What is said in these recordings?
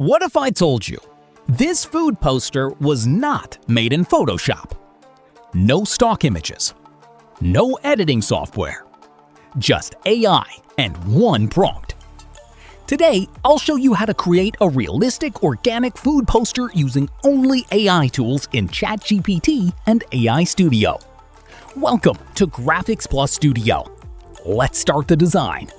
What if I told you this food poster was not made in Photoshop? No stock images, no editing software, just AI and one prompt. Today, I'll show you how to create a realistic organic food poster using only AI tools in ChatGPT and AI Studio. Welcome to Graphics Plus Studio. Let's start the design.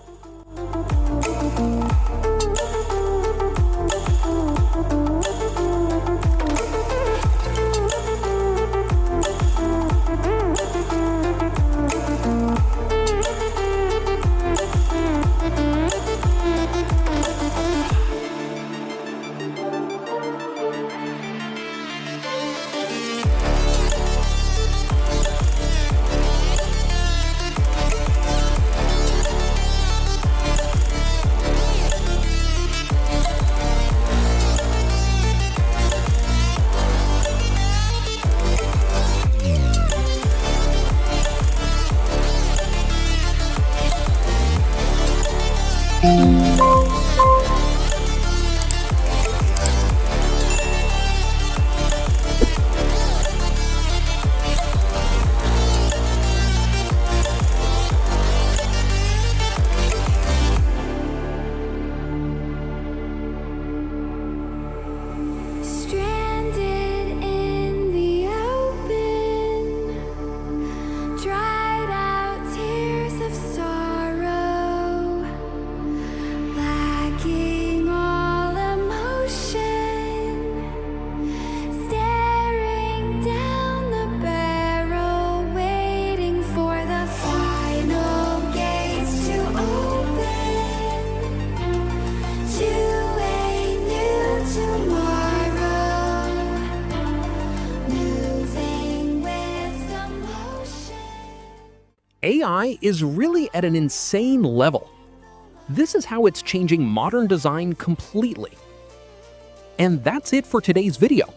AI is really at an insane level. This is how it's changing modern design completely. And that's it for today's video.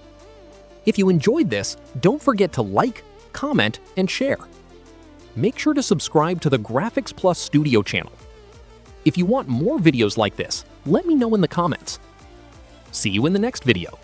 If you enjoyed this, don't forget to like, comment, and share. Make sure to subscribe to the Graphics Plus Studio channel. If you want more videos like this, let me know in the comments. See you in the next video.